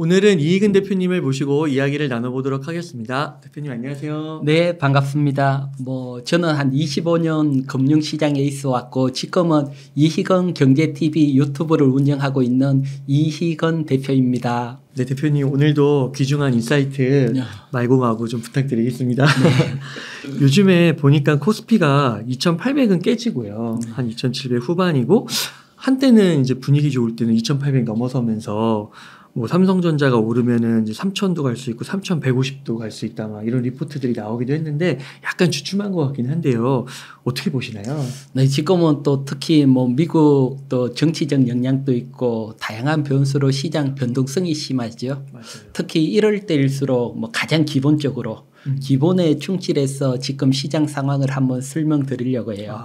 오늘은 이익은 대표님을 모시고 이야기를 나눠보도록 하겠습니다. 대표님 안녕하세요. 네, 반갑습니다. 저는 한 25년 금융시장에 있어 왔고, 지금은 이희건 경제TV 유튜브를 운영하고 있는 이희건 대표입니다. 네, 대표님 오늘도 귀중한 인사이트 말고마고 좀 부탁드리겠습니다. 네. 요즘에 보니까 코스피가 2,800은 깨지고요. 한 2,700 후반이고, 한때는 이제 분위기 좋을 때는 2,800 넘어서면서 뭐 삼성전자가 오르면은 이제 3,000도 갈 수 있고 3,150도 갈 수 있다 막 이런 리포트들이 나오기도 했는데 약간 주춤한 것 같긴 한데요. 어떻게 보시나요? 네, 지금은 또 특히 미국 또 정치적 영향도 있고 다양한 변수로 시장 변동성이 심하죠. 맞아요. 특히 이럴 때일수록 가장 기본적으로 기본에 충실해서 지금 시장 상황을 한번 설명드리려고 해요.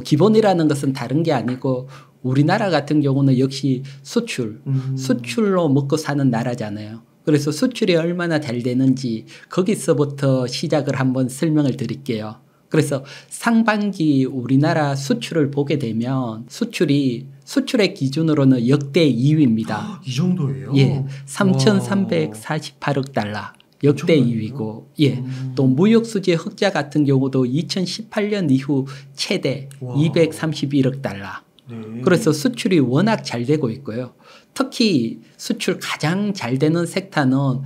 기본이라는 것은 다른 게 아니고 우리나라 같은 경우는 역시 수출로 먹고 사는 나라잖아요. 그래서 수출이 얼마나 잘 되는지 거기서부터 시작을 한번 설명을 드릴게요. 그래서 상반기 우리나라 수출을 보게 되면 수출의 기준으로는 역대 2위입니다. 이 정도예요? 예, 3,348억 달러. 역대 2위고, 예. 또 무역수지 흑자 같은 경우도 2018년 이후 최대 231억 달러. 네. 그래서 수출이 워낙 잘 되고 있고요. 특히 수출 가장 잘 되는 섹터는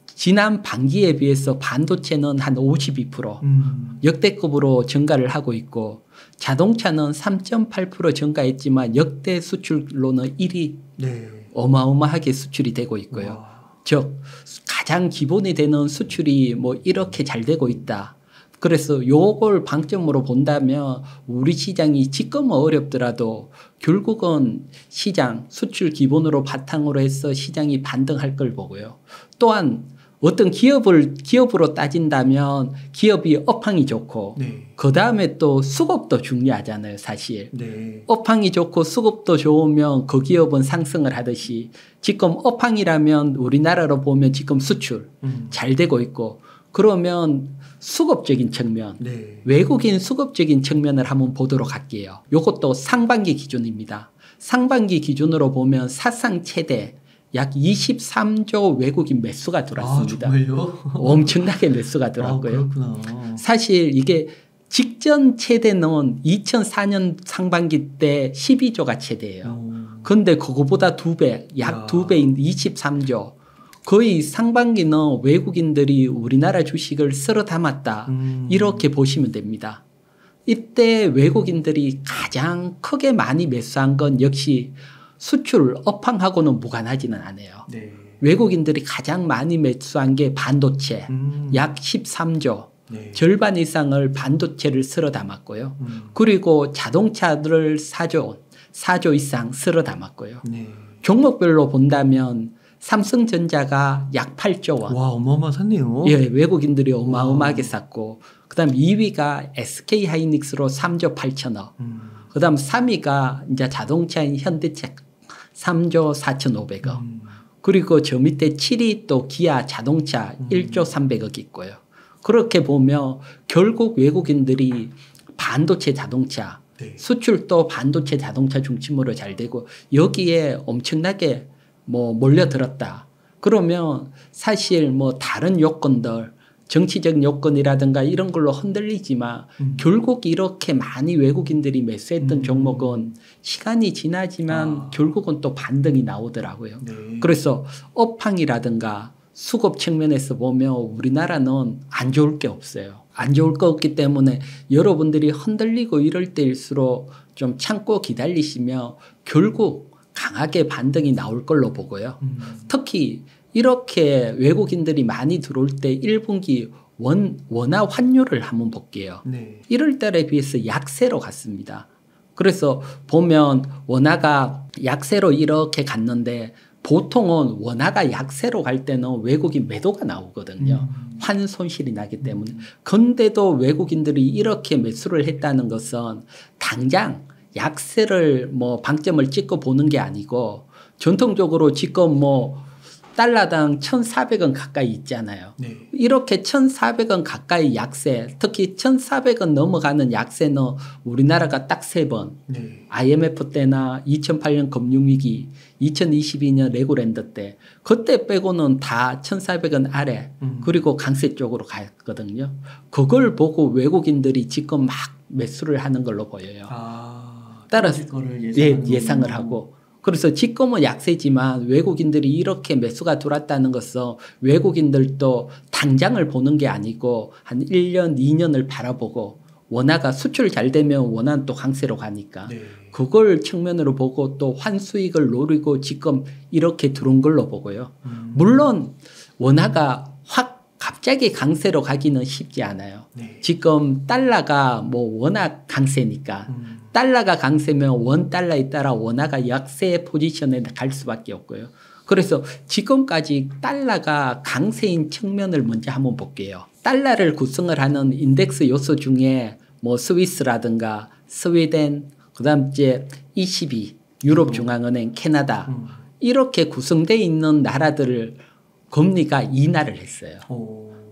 지난 반기에 비해서 반도체는 한 52% 역대급으로 증가를 하고 있고, 자동차는 3.8% 증가했지만 역대 수출로는 1위 네. 어마어마하게 수출이 되고 있고요. 즉 가장 기본이 되는 수출이 이렇게 잘 되고 있다. 그래서 요걸 방점으로 본다면 우리 시장이 지금은 어렵더라도 결국은 시장 수출 기본으로 바탕으로 해서 시장이 반등할 걸 보고요. 또한 어떤 기업으로 따진다면 기업이 업황이 좋고 네. 그 다음에 또 수급도 중요하잖아요, 사실. 네. 업황이 좋고 수급도 좋으면 그 기업은 상승을 하듯이 지금 업황이라면 우리나라로 보면 지금 수출 잘 되고 있고, 그러면 수급적인 측면, 네. 외국인 수급적인 측면을 한번 보도록 할게요. 이것도 상반기 기준입니다. 상반기 기준으로 보면 사상 최대 약 23조 외국인 매수가 들어왔습니다. 정말요? 엄청나게 매수가 들어왔고요. 그렇구나. 사실 이게 직전 최대는 2004년 상반기 때 12조가 최대예요. 그런데 그거보다 2배, 약 2배인 23조. 거의 상반기는 외국인들이 우리나라 주식을 쓸어 담았다. 이렇게 보시면 됩니다. 이때 외국인들이 가장 크게 많이 매수한 건 역시 수출 업황하고는 무관하지는 않아요. 네. 외국인들이 가장 많이 매수한 게 반도체, 약 13조. 네. 절반 이상을 반도체를 쓸어 담았고요. 그리고 자동차들을 4조 이상 쓸어 담았고요. 네. 종목별로 본다면 삼성전자가 약 8조 원. 와, 어마어마하네요. 예, 외국인들이 어마어마하게 샀고, 그 다음 2위가 SK 하이닉스로 3조 8천억. 그 다음 3위가 이제 자동차인 현대차 3조 4,500억. 그리고 저 밑에 7위 또 기아 자동차 1조 300억 있고요. 그렇게 보면 결국 외국인들이 반도체 자동차, 네. 수출도 반도체 자동차 중심으로 잘 되고 여기에 엄청나게 몰려들었다. 그러면 사실 다른 요건들, 정치적 요건이라든가 이런 걸로 흔들리지만 결국 이렇게 많이 외국인들이 매수했던 종목은 시간이 지나지만 결국은 또 반등이 나오더라고요. 네. 그래서 업황이라든가 수급 측면에서 보면 우리나라는 안 좋을 게 없어요. 안 좋을 거 없기 때문에 여러분들이 흔들리고 이럴 때일수록 좀 참고 기다리시면 결국 강하게 반등이 나올 걸로 보고요. 특히 이렇게 외국인들이 많이 들어올 때 1분기 원화 환율을 한번 볼게요. 네. 1월 달에 비해서 약세로 갔습니다. 그래서 보면 원화가 약세로 이렇게 갔는데 보통은 원화가 약세로 갈 때는 외국인 매도가 나오거든요. 환 손실이 나기 때문에. 근데도 외국인들이 이렇게 매수를 했다는 것은 당장 약세를 방점을 찍고 보는 게 아니고 전통적으로 지금 달러당 1,400원 가까이 있잖아요. 네. 이렇게 1,400원 가까이 약세, 특히 1,400원 넘어가는 약세는 우리나라가 딱 3번. 네. IMF 때나 2008년 금융위기, 2022년 레고랜드 때 그때 빼고는 다 1,400원 아래 그리고 강세 쪽으로 갔거든요. 그걸 보고 외국인들이 지금 막 매수를 하는 걸로 보여요. 따라서 예상을 하고 그래서 지금은 약세지만 외국인들이 이렇게 매수가 들어왔다는 것은 외국인들도 당장을 보는 게 아니고 한 1년, 2년을 바라보고 원화가 수출 잘 되면 원화는 또 강세로 가니까 네. 그걸 측면으로 보고 또 환수익을 노리고 지금 이렇게 들어온 걸로 보고요. 물론 원화가 확 갑자기 강세로 가기는 쉽지 않아요. 네. 지금 달러가 뭐 워낙 강세니까 달러가 강세면 원 달러에 따라 원화가 약세 포지션에 갈 수밖에 없고요. 그래서 지금까지 달러가 강세인 측면을 먼저 한번 볼게요. 달러를 구성을 하는 인덱스 요소 중에 뭐 스위스라든가 스웨덴, 그다음 이제 ECB, 유럽중앙은행, 캐나다 이렇게 구성되어 있는 나라들을 금리가 인하를 했어요.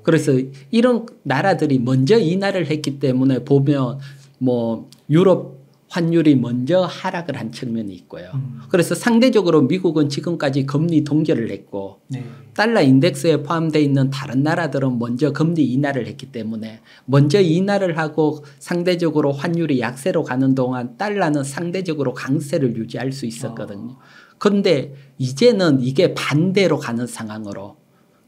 그래서 이런 나라들이 먼저 인하를 했기 때문에 보면 뭐 유럽 환율이 먼저 하락을 한 측면이 있고요. 그래서 상대적으로 미국은 지금까지 금리 동결을 했고 네. 달러 인덱스에 포함되어 있는 다른 나라들은 먼저 금리 인하를 했기 때문에 먼저 인하를 하고 상대적으로 환율이 약세로 가는 동안 달러는 상대적으로 강세를 유지할 수 있었거든요. 그런데 이제는 이게 반대로 가는 상황으로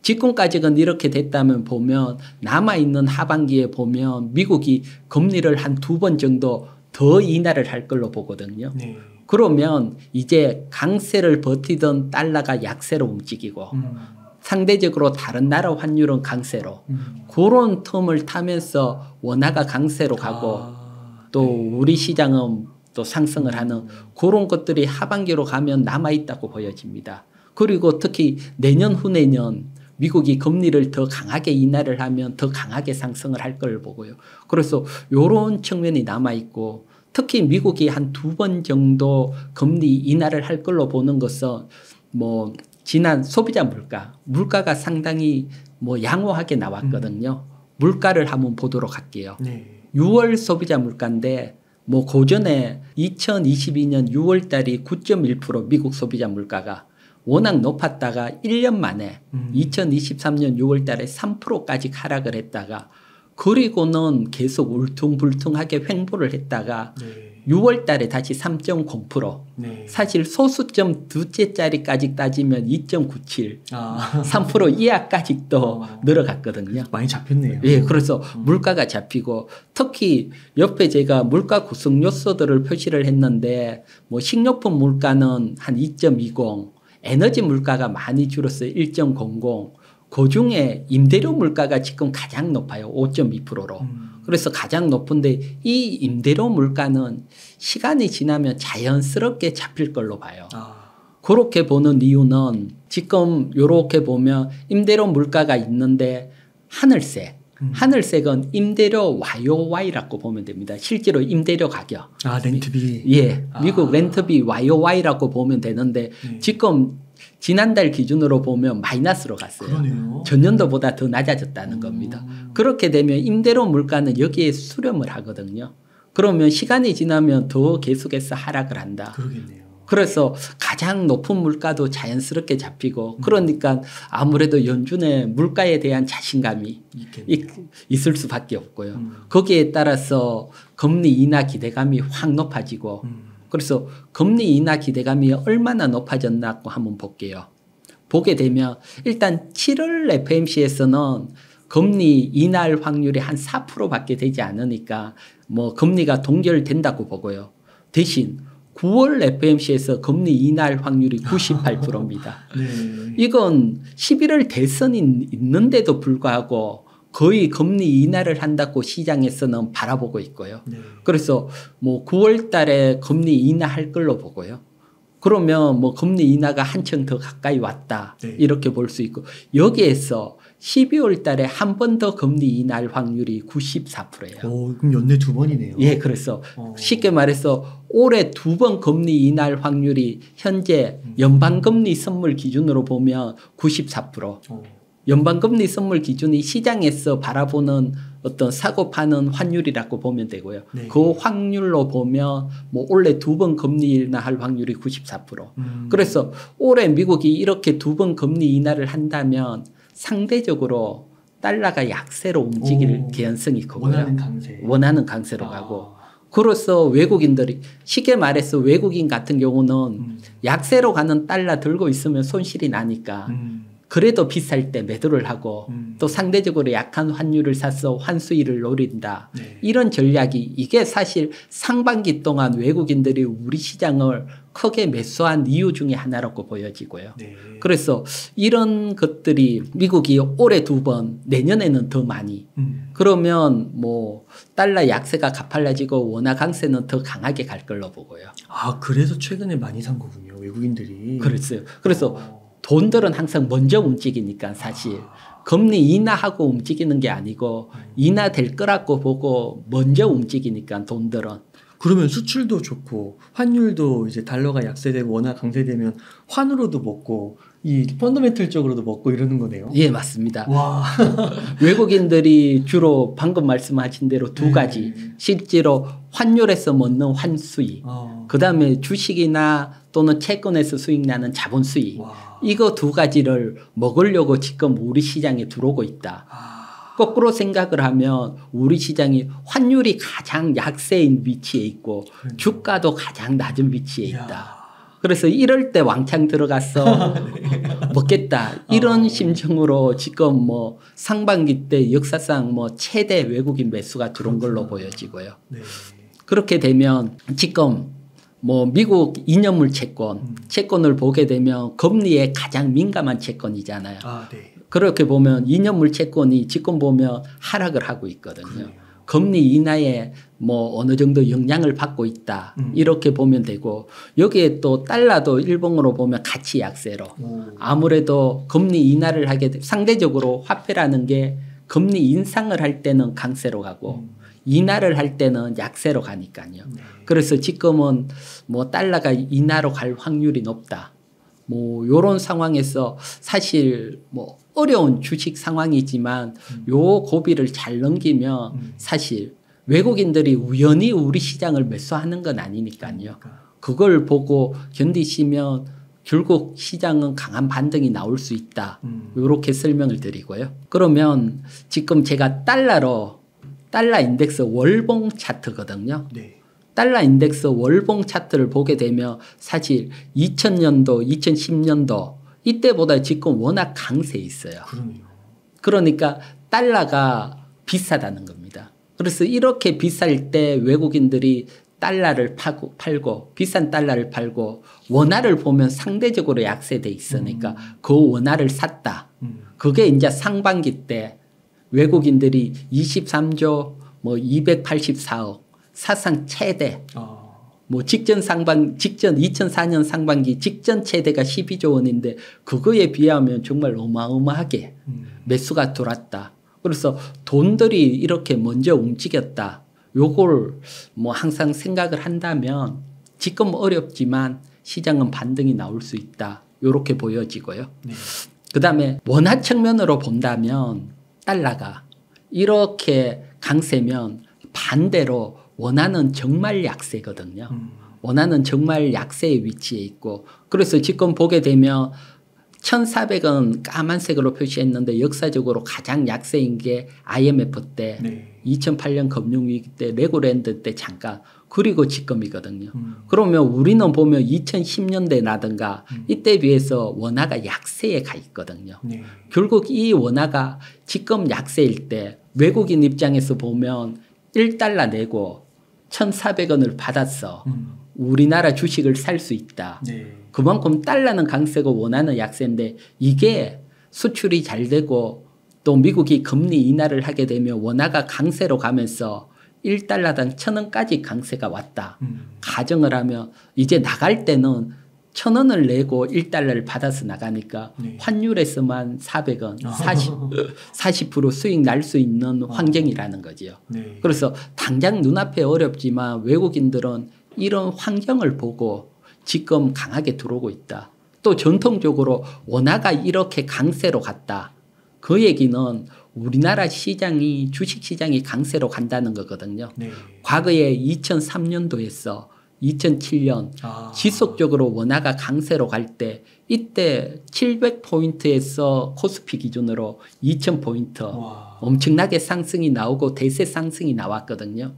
지금까지는 이렇게 됐다면 보면 남아있는 하반기에 보면 미국이 금리를 한 2번 정도 더 인하를 할 걸로 보거든요. 네. 그러면 이제 강세를 버티던 달러가 약세로 움직이고 상대적으로 다른 나라 환율은 강세로 그런 텀을 타면서 원화가 강세로 가고 또 우리 시장은 또 상승을 하는 그런 것들이 하반기로 가면 남아있다고 보여집니다. 그리고 특히 내년 후내년 미국이 금리를 더 강하게 인하를 하면 더 강하게 상승을 할 걸 보고요. 그래서 이런 측면이 남아있고 특히 미국이 한 2번 정도 금리 인하를 할 걸로 보는 것은 뭐 지난 소비자 물가가 상당히 뭐 양호하게 나왔거든요. 물가를 한번 보도록 할게요. 네. 6월 소비자 물가인데 뭐 고전에 2022년 6월 달이 9.1% 미국 소비자 물가가 워낙 높았다가 1년 만에 2023년 6월 달에 3%까지 하락을 했다가 그리고는 계속 울퉁불퉁하게 횡보를 했다가 네. 6월 달에 다시 3.0%. 네. 사실 소수점 두째짜리까지 따지면 2.97. 3% 이하까지 또 늘어갔거든요. 많이 잡혔네요. 예, 그래서 물가가 잡히고 특히 옆에 제가 물가 구성 요소들을 표시를 했는데 뭐 식료품 물가는 한 2.20, 에너지 물가가 많이 줄었어요. 1.00. 그중에 임대료 물가가 지금 가장 높아요. 5.2%로. 그래서 가장 높은데 이 임대료 물가는 시간이 지나면 자연스럽게 잡힐 걸로 봐요. 그렇게 보는 이유는 지금 이렇게 보면 임대료 물가가 있는데 하늘색. 하늘색은 임대료 YOY라고 보면 됩니다. 실제로 임대료 가격. 렌트비. 예. 미국 렌트비 YOY라고 보면 되는데 지금 지난달 기준으로 보면 마이너스로 갔어요. 그러네요. 전년도보다 더 낮아졌다는 겁니다. 그렇게 되면 임대료 물가는 여기에 수렴을 하거든요. 그러면 시간이 지나면 더 계속해서 하락을 한다. 그러겠네요. 그래서 가장 높은 물가도 자연스럽게 잡히고 그러니까 아무래도 연준의 물가에 대한 자신감이 있을 수밖에 없고요. 거기에 따라서 금리 인하 기대감이 확 높아지고 그래서 금리 인하 기대감이 얼마나 높아졌나고 한번 볼게요. 보게 되면 일단 7월 FMC에서는 금리 인하할 확률이 한 4%밖에 되지 않으니까 뭐 금리가 동결된다고 보고요. 대신 9월 FMC에서 금리 인하할 확률이 98%입니다. 네. 이건 11월 대선이 있는데도 불구하고 거의 금리 인하를 한다고 시장에서는 바라보고 있고요. 네. 그래서 뭐 9월 달에 금리 인하할 걸로 보고요. 그러면 뭐 금리 인하가 한층 더 가까이 왔다. 네. 이렇게 볼 수 있고 여기에서 12월 달에 한 번 더 금리 인하할 확률이 94%예요. 그럼 연내 2번이네요. 예, 그래서 쉽게 말해서 올해 2번 금리 인하할 확률이 현재 연방금리 선물 기준으로 보면 94%. 연방금리 선물 기준이 시장에서 바라보는 어떤 사고 파는 환율이라고 보면 되고요. 네. 그 확률로 보면 뭐 올해 2번 금리 인하할 확률이 94%. 그래서 올해 미국이 이렇게 2번 금리 인하를 한다면 상대적으로 달러가 약세로 움직일 개연성이 크고요. 원하는 강세로 가고. 그로서 외국인들이 쉽게 말해서 외국인 같은 경우는 약세로 가는 달러 들고 있으면 손실이 나니까 그래도 비쌀 때 매도를 하고 또 상대적으로 약한 환율을 사서 환수율을 노린다. 네. 이런 전략이 이게 사실 상반기 동안 외국인들이 우리 시장을 크게 매수한 이유 중에 하나라고 보여지고요. 네. 그래서 이런 것들이 미국이 올해 2번 내년에는 더 많이 그러면 뭐 달러 약세가 가팔라지고 원화 강세는 더 강하게 갈 걸로 보고요. 아, 그래서 최근에 많이 산 거군요. 외국인들이. 그랬어요. 그래서 돈들은 항상 먼저 움직이니까 사실 금리 인하하고 움직이는 게 아니고 인하될 거라고 보고 먼저 움직이니까 돈들은. 그러면 수출도 좋고 환율도 이제 달러가 약세되고 원화 강세되면 환으로도 먹고 이 펀더멘털적으로도 먹고 이러는 거네요. 예, 맞습니다. 와. 외국인들이 주로 방금 말씀하신 대로 두 가지 실제로 환율에서 먹는 환수익 그다음에 주식이나 또는 채권에서 수익 나는 자본 수익 이거 두 가지를 먹으려고 지금 우리 시장에 들어오고 있다. 거꾸로 생각을 하면 우리 시장이 환율이 가장 약세인 위치에 있고 주가도 가장 낮은 위치에 있다. 그래서 이럴 때 왕창 들어가서 먹겠다. 이런 심정으로 지금 뭐 상반기 때 역사상 뭐 최대 외국인 매수가 들어온 걸로 보여지고요. 네. 그렇게 되면 지금 뭐 미국 2년물 채권을 보게 되면 금리에 가장 민감한 채권이잖아요. 아, 네. 그렇게 보면 2년물 채권이 지금 보면 하락을 하고 있거든요. 그러네요. 금리 인하에 뭐 어느 정도 영향을 받고 있다. 이렇게 보면 되고 여기에 또 달러도 일봉으로 보면 같이 약세로 아무래도 금리 인하를 하게 돼 상대적으로 화폐라는 게 금리 인상을 할 때는 강세로 가고 인하를 할 때는 약세로 가니까요. 그래서 지금은 뭐 달러가 인하로 갈 확률이 높다. 뭐 요런 상황에서 사실 뭐 어려운 주식 상황이지만 요 고비를 잘 넘기면 사실 외국인들이 우연히 우리 시장을 매수하는 건 아니니까요. 그걸 보고 견디시면 결국 시장은 강한 반등이 나올 수 있다. 이렇게 설명을 드리고요. 그러면 지금 제가 달러 인덱스 월봉 차트거든요. 네. 달러 인덱스 월봉 차트를 보게 되면 사실 2000년도, 2010년도 이때보다 지금 워낙 강세에 있어요. 그러네요. 그러니까 달러가 비싸다는 겁니다. 그래서 이렇게 비쌀 때 외국인들이 달러를 팔고 비싼 달러를 팔고 원화를 보면 상대적으로 약세돼 있으니까 그 원화를 샀다. 그게 이제 상반기 때 외국인들이 23조 뭐 284억 사상 최대 뭐 직전 2004년 상반기 직전 최대가 12조 원인데 그거에 비하면 정말 어마어마하게 매수가 들어왔다. 그래서 돈들이 이렇게 먼저 움직였다. 요걸 뭐 항상 생각을 한다면 지금 어렵지만 시장은 반등이 나올 수 있다. 요렇게 보여지고요. 네. 그다음에 원화 측면으로 본다면 달러가 이렇게 강세면 반대로 원화는 정말 약세거든요. 원화는 정말 약세의 위치에 있고 그래서 지금 보게 되면 1,400원 까만색으로 표시했는데 역사적으로 가장 약세인 게 IMF 때 2008년 금융위기 때 레고랜드 때 잠깐 그리고 지금이거든요. 그러면 우리는 보면 2010년대라든가 이때 비해서 원화가 약세에 가 있거든요. 결국 이 원화가 지금 약세일 때 외국인 입장에서 보면 1달러 내고 1,400원을 받았어. 우리나라 주식을 살 수 있다. 그만큼 달러는 강세고 원화는 약세인데 이게 수출이 잘 되고 또 미국이 금리 인하를 하게 되면 원화가 강세로 가면서 1달러당 1,000원까지 강세가 왔다. 가정을 하면 이제 나갈 때는 1,000원을 내고 1달러를 받아서 나가니까 환율에서만 400원, 40% 수익 날 수 있는 환경이라는 거죠. 그래서 당장 눈앞에 어렵지만 외국인들은 이런 환경을 보고 지금 강하게 들어오고 있다. 또 전통적으로 원화가 이렇게 강세로 갔다. 그 얘기는 우리나라 시장이 주식시장이 강세로 간다는 거거든요. 네. 과거에 2003년도에서 2007년 지속적으로 원화가 강세로 갈 때 이때 700포인트에서 코스피 기준으로 2000포인트 엄청나게 상승이 나오고 대세 상승이 나왔거든요.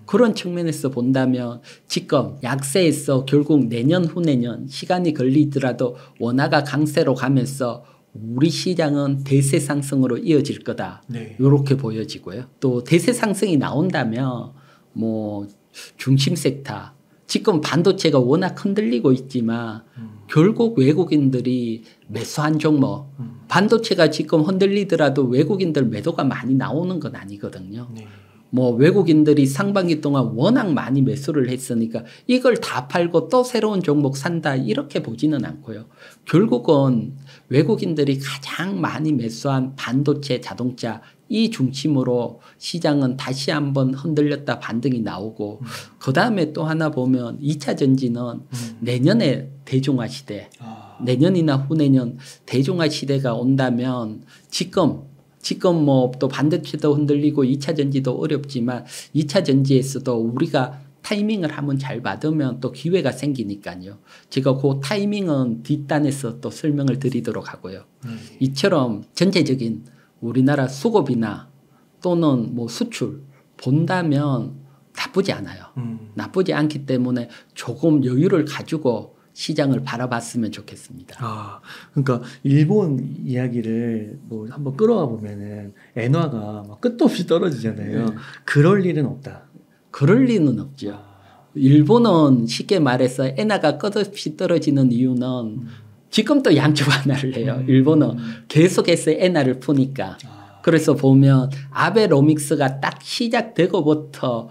그런 측면에서 본다면 지금 약세에서 결국 내년 후내년 시간이 걸리더라도 원화가 강세로 가면서 우리 시장은 대세 상승으로 이어질 거다. 네. 이렇게 보여지고요. 또 대세 상승이 나온다면 뭐 중심 섹터 지금 반도체가 워낙 흔들리고 있지만 결국 외국인들이 매수한 종목 반도체가 지금 흔들리더라도 외국인들 매도가 많이 나오는 건 아니거든요. 네. 뭐 외국인들이 상반기 동안 워낙 많이 매수를 했으니까 이걸 다 팔고 또 새로운 종목 산다 이렇게 보지는 않고요. 결국은 외국인들이 가장 많이 매수한 반도체 자동차 이 중심으로 시장은 다시 한번 흔들렸다 반등이 나오고 그 다음에 또 하나 보면 2차 전지는 내년에 대중화 시대 내년이나 후내년 대중화 시대가 온다면 지금 뭐 또 반도체도 흔들리고 2차 전지도 어렵지만 2차 전지에서도 우리가 타이밍을 한번 잘 받으면 또 기회가 생기니까요. 제가 그 타이밍은 뒷단에서 또 설명을 드리도록 하고요. 이처럼 전체적인 우리나라 수급이나 또는 뭐 수출 본다면 나쁘지 않아요. 나쁘지 않기 때문에 조금 여유를 가지고 시장을 바라봤으면 좋겠습니다. 아, 그러니까 일본 이야기를 뭐 한번 끌어와 보면은 엔화가 막 끝도 없이 떨어지잖아요. 네. 그럴 일은 없다. 그럴 리는 없죠. 일본은 쉽게 말해서 엔화가 끝없이 떨어지는 이유는 지금 또 양쪽 하나를 해요. 일본은 계속해서 엔화를 푸니까. 그래서 보면 아베노믹스가 딱 시작되고부터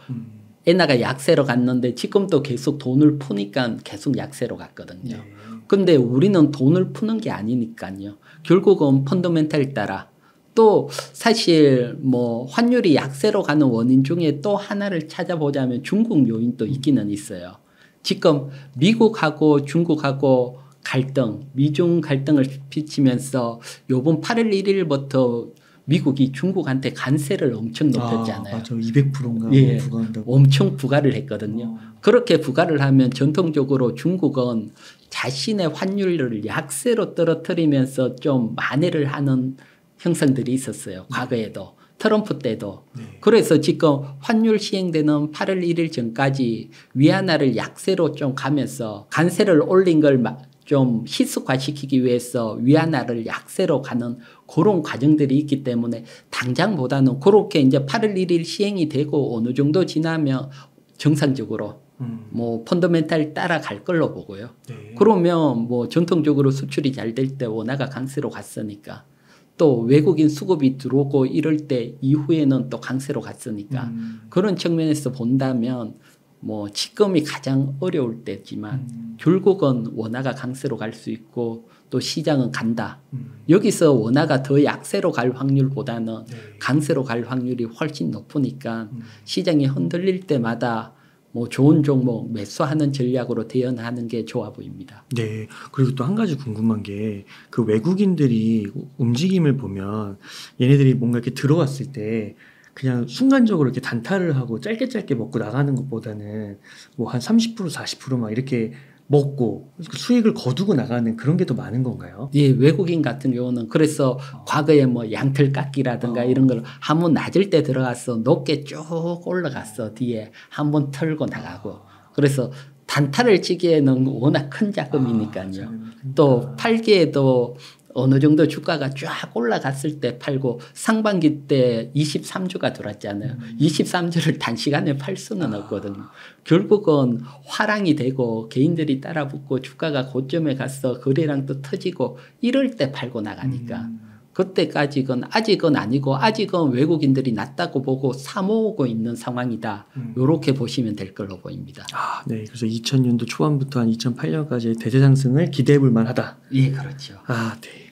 엔화가 약세로 갔는데 지금도 계속 돈을 푸니까 계속 약세로 갔거든요. 근데 우리는 돈을 푸는 게 아니니까요. 결국은 펀더멘탈 따라 또 사실 뭐 환율이 약세로 가는 원인 중에 또 하나를 찾아보자면 중국 요인도 있기는 있어요. 지금 미국하고 중국하고 갈등, 미중 갈등을 비치면서 요번 8월 1일부터 미국이 중국한테 관세를 엄청 높였잖아요. 맞아. 200%인가 예, 부과한다고. 엄청 부과를 했거든요. 그렇게 부과를 하면 전통적으로 중국은 자신의 환율을 약세로 떨어뜨리면서 좀 만회를 하는 형성들이 있었어요. 과거에도. 트럼프 때도. 그래서 지금 환율 시행되는 8월 1일 전까지 위안화를 약세로 좀 가면서 관세를 올린 걸 좀 희석화시키기 위해서 위안화를 약세로 가는 그런 과정들이 있기 때문에 당장보다는 그렇게 이제 8월 1일 시행이 되고 어느 정도 지나면 정상적으로 뭐 펀더멘탈 따라갈 걸로 보고요. 네. 그러면 뭐 전통적으로 수출이 잘 될 때 원화가 강세로 갔으니까 또 외국인 수급이 들어오고 이럴 때 이후에는 또 강세로 갔으니까 그런 측면에서 본다면 뭐 지금이 가장 어려울 때지만 결국은 원화가 강세로 갈 수 있고 또 시장은 간다. 여기서 원화가 더 약세로 갈 확률보다는 강세로 갈 확률이 훨씬 높으니까 시장이 흔들릴 때마다 뭐 좋은 종목 매수하는 전략으로 대응하는 게 좋아 보입니다. 네. 그리고 또 한 가지 궁금한 게 그 외국인들이 움직임을 보면 얘네들이 뭔가 이렇게 들어왔을 때 그냥 순간적으로 이렇게 단타를 하고 짧게 먹고 나가는 것보다는 뭐 한 30% 40% 막 이렇게 먹고 수익을 거두고 나가는 그런 게 더 많은 건가요? 예, 외국인 같은 경우는 그래서 과거에 뭐 양털 깎기라든가 이런 걸 한번 낮을 때 들어가서 높게 쭉 올라갔어. 뒤에 한번 털고 나가고. 그래서 단타를 치기에는 워낙 큰 자금이니까요. 또 팔기에도 어느 정도 주가가 쫙 올라갔을 때 팔고 상반기 때 23주가 들어왔잖아요. 23주를 단시간에 팔 수는 없거든요. 결국은 화랑이 되고 개인들이 따라붙고 주가가 고점에 가서 거래량도 터지고 이럴 때 팔고 나가니까 그때까지는 아직은 아니고 아직은 외국인들이 낮다고 보고 사모으고 있는 상황이다. 이렇게 보시면 될 걸로 보입니다. 아, 네. 그래서 2000년도 초반부터 한 2008년까지의 대세 상승을 기대해 볼 만하다. 예, 그렇죠. 아, 네.